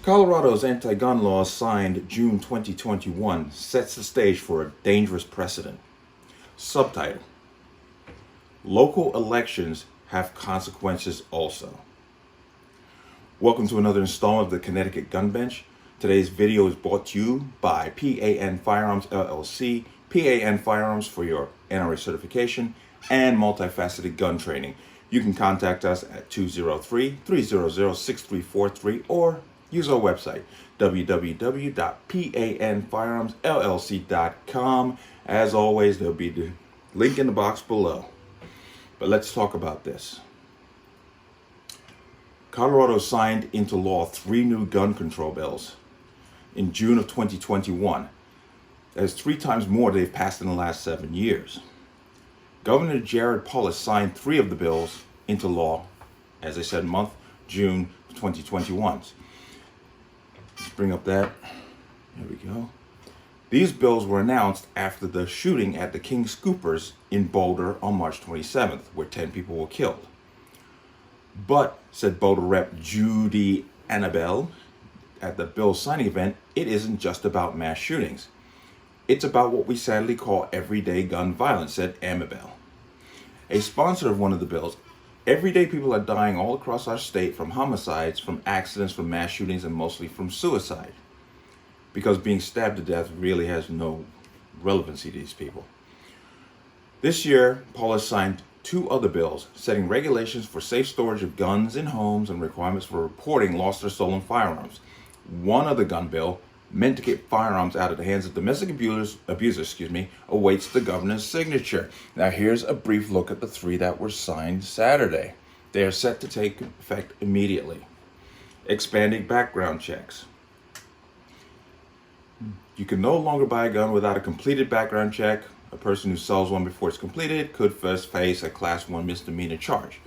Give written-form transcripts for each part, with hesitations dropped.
Colorado's anti-gun law signed June 2021 sets the stage for a dangerous precedent. Subtitle: Local elections have consequences also. Welcome to another installment of the Connecticut Gun Bench. Today's video is brought to you by P.A.N. Firearms LLC, P.A.N. Firearms for your NRA certification and multifaceted gun training. You can contact us at 203-300-6343 or use our website, www.panfirearmsllc.com. As always, there'll be the link in the box below. But let's talk about this. Colorado signed into law 3 new gun control bills in June of 2021. That is 3 times more they've passed in the last 7 years. Governor Polis signed 3 of the bills into law, as I said, June 2021. Let's bring up that. There we go. These bills were announced after the shooting at the King Scoopers in Boulder on March 27th, where 10 people were killed. But, said Boulder Rep. Judy Annabelle at the bill signing event, it isn't just about mass shootings. It's about what we sadly call everyday gun violence, said Amabel. A sponsor of one of the bills, everyday people are dying all across our state from homicides, from accidents, from mass shootings, and mostly from suicide. Because being stabbed to death really has no relevancy to these people. This year, Polis signed 2 other bills setting regulations for safe storage of guns in homes and requirements for reporting lost or stolen firearms. One other gun bill, meant to get firearms out of the hands of domestic abusers, awaits the governor's signature. Now here's a brief look at the 3 that were signed Saturday. They are set to take effect immediately. Expanding background checks. You can no longer buy a gun without a completed background check. A person who sells one before it's completed could first face a Class 1 misdemeanor charge.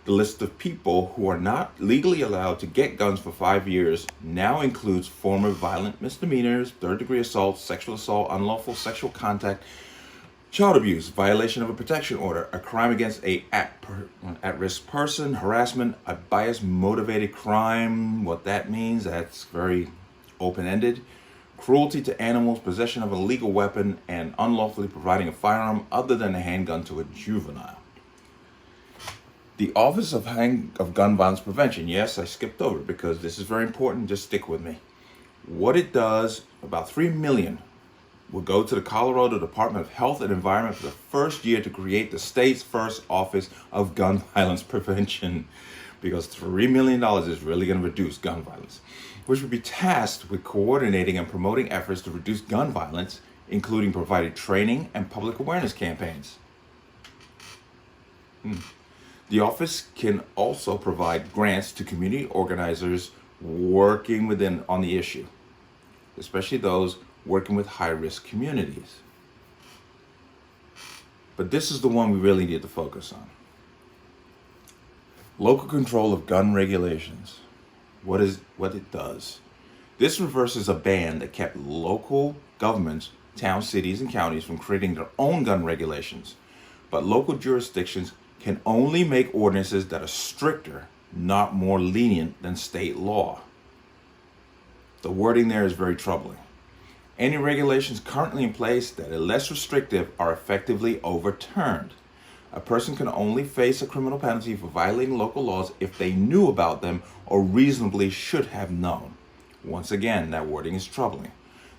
The list of people who are not legally allowed to get guns for 5 years now includes former violent misdemeanors, 3rd-degree assault, sexual assault, unlawful sexual contact, child abuse, violation of a protection order, a crime against a at-risk person, harassment, a bias-motivated crime. What that means, that's very open-ended. Cruelty to animals, possession of a illegal weapon, and unlawfully providing a firearm other than a handgun to a juvenile. The Office of Gun Violence Prevention, yes, I skipped over it because this is very important, just stick with me. What it does, about $3 million will go to the Colorado Department of Health and Environment for the first year to create the state's first Office of Gun Violence Prevention, because $3 million is really going to reduce gun violence, which would be tasked with coordinating and promoting efforts to reduce gun violence, including providing training and public awareness campaigns. The office can also provide grants to community organizers working on the issue, especially those working with high-risk communities. But this is the one we really need to focus on. Local control of gun regulations. What it does. This reverses a ban that kept local governments, towns, cities, and counties from creating their own gun regulations. But local jurisdictions can only make ordinances that are stricter, not more lenient than state law. The wording there is very troubling. Any regulations currently in place that are less restrictive are effectively overturned. A person can only face a criminal penalty for violating local laws if they knew about them or reasonably should have known. Once again, that wording is troubling.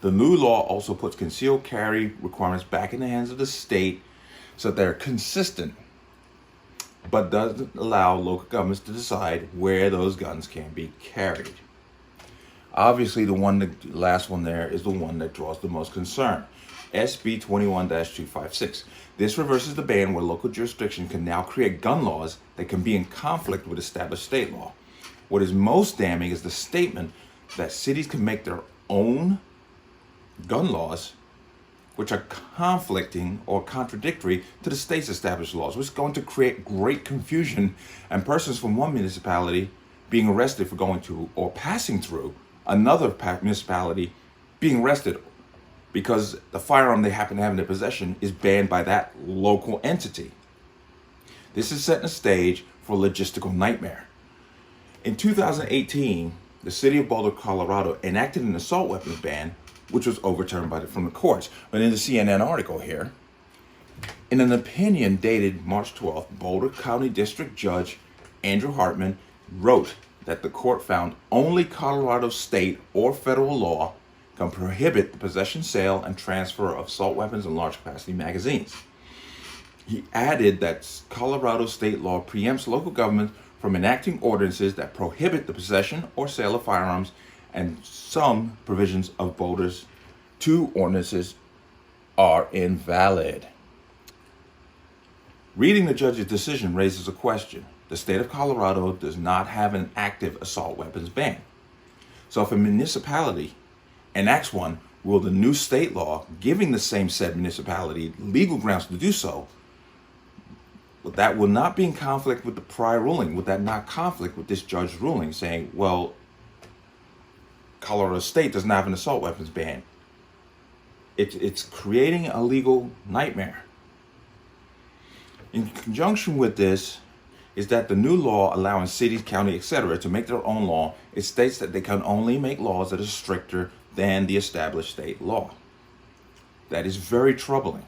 The new law also puts concealed carry requirements back in the hands of the state so they're consistent, but doesn't allow local governments to decide where those guns can be carried. Obviously, the last one there is the one that draws the most concern. SB 21-256. This reverses the ban where local jurisdictions can now create gun laws that can be in conflict with established state law. What is most damning is the statement that cities can make their own gun laws which are conflicting or contradictory to the state's established laws, which is going to create great confusion and persons from one municipality being arrested for going to or passing through another municipality being arrested because the firearm they happen to have in their possession is banned by that local entity. This is setting a stage for a logistical nightmare. In 2018, the city of Boulder, Colorado enacted an assault weapons ban, which was overturned from the courts. But in the CNN article here, in an opinion dated March 12th, Boulder County District Judge Andrew Hartman wrote that the court found only Colorado state or federal law can prohibit the possession, sale, and transfer of assault weapons and large capacity magazines. He added that Colorado state law preempts local governments from enacting ordinances that prohibit the possession or sale of firearms, and some provisions of Boulder's two ordinances are invalid. Reading the judge's decision raises a question. The state of Colorado does not have an active assault weapons ban. So if a municipality enacts one, will the new state law giving the same said municipality legal grounds to do so, that will not be in conflict with the prior ruling? Would that not conflict with this judge's ruling saying, well, Colorado state doesn't have an assault weapons ban? It's creating a legal nightmare. In conjunction with this is that the new law allowing cities, county, etc. to make their own law, it states that they can only make laws that are stricter than the established state law. That is very troubling.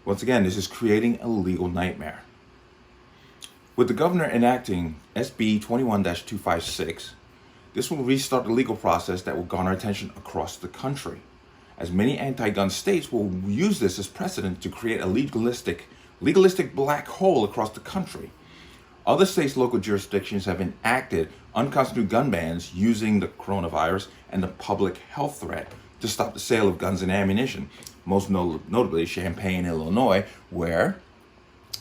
Once again, this is creating a legal nightmare. With the governor enacting SB 21-256, this will restart the legal process that will garner attention across the country, as many anti-gun states will use this as precedent to create a legalistic black hole across the country. Other states' local jurisdictions have enacted unconstitutional gun bans using the coronavirus and the public health threat to stop the sale of guns and ammunition. Most notably Champaign, Illinois, where,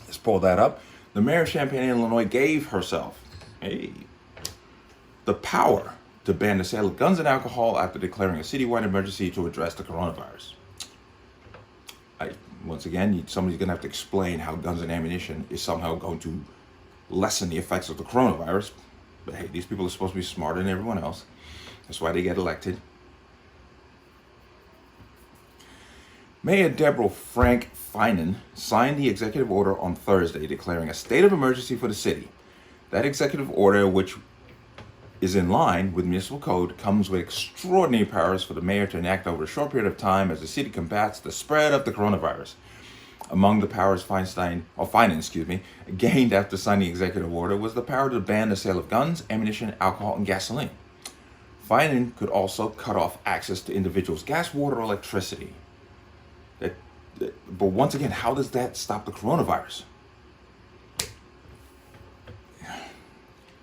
let's pull that up, the mayor of Champaign, Illinois gave herself the power to ban the sale of guns and alcohol after declaring a citywide emergency to address the coronavirus. Once again, somebody's going to have to explain how guns and ammunition is somehow going to lessen the effects of the coronavirus. But hey, these people are supposed to be smarter than everyone else. That's why they get elected. Mayor Deborah Frank Finan signed the executive order on Thursday declaring a state of emergency for the city. That executive order, which is in line with municipal code, comes with extraordinary powers for the mayor to enact over a short period of time as the city combats the spread of the coronavirus. Among the powers Finan gained after signing the executive order was the power to ban the sale of guns, ammunition, alcohol, and gasoline. Finan could also cut off access to individuals' gas, water, or electricity. But once again, how does that stop the coronavirus?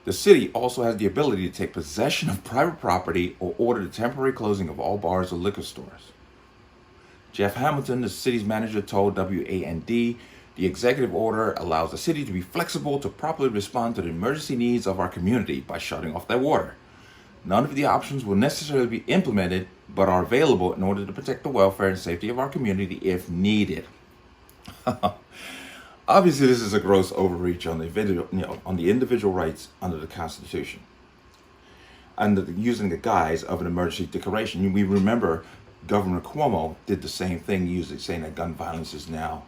The city also has the ability to take possession of private property or order the temporary closing of all bars or liquor stores. Jeff Hamilton, the city's manager, told WAND, the executive order allows the city to be flexible to properly respond to the emergency needs of our community by shutting off their water. None of the options will necessarily be implemented, but are available in order to protect the welfare and safety of our community if needed. Obviously, this is a gross overreach on the individual rights under the Constitution, using the guise of an emergency declaration. We remember Governor Cuomo did the same thing, usually saying that gun violence is now,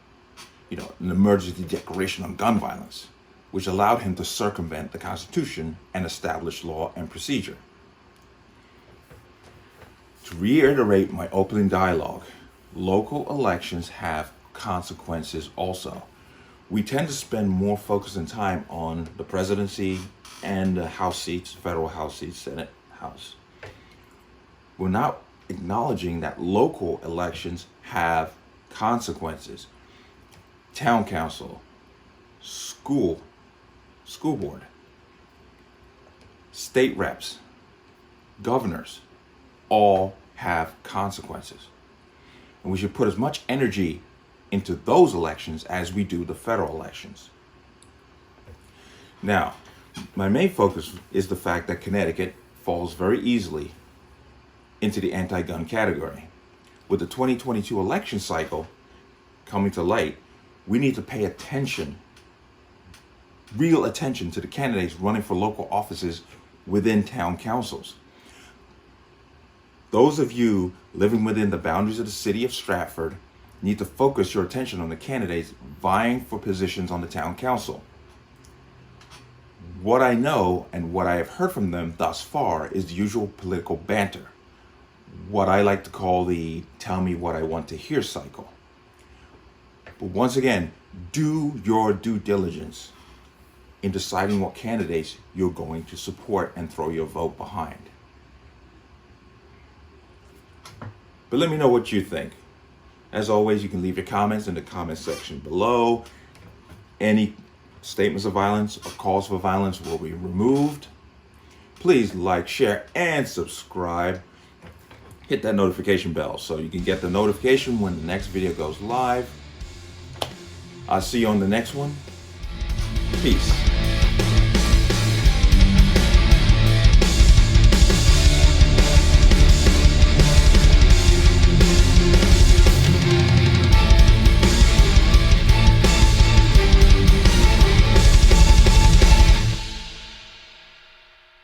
an emergency declaration on gun violence, which allowed him to circumvent the Constitution and establish law and procedure. To reiterate my opening dialogue, local elections have consequences also. We tend to spend more focus and time on the presidency and the House seats, federal House seats, Senate, House. We're not acknowledging that local elections have consequences. Town council, school board, state reps, governors, all have consequences. And we should put as much energy into those elections as we do the federal elections. Now, my main focus is the fact that Connecticut falls very easily into the anti-gun category. With the 2022 election cycle coming to light, we need to pay attention, real attention, to the candidates running for local offices within town councils. Those of you living within the boundaries of the city of Stratford need to focus your attention on the candidates vying for positions on the town council. What I know and what I have heard from them thus far is the usual political banter, what I like to call the tell me what I want to hear cycle. But once again, do your due diligence in deciding what candidates you're going to support and throw your vote behind. But let me know what you think. As always, you can leave your comments in the comment section below. Any statements of violence or calls for violence will be removed. Please like, share, and subscribe. Hit that notification bell so you can get the notification when the next video goes live. I'll see you on the next one. Peace.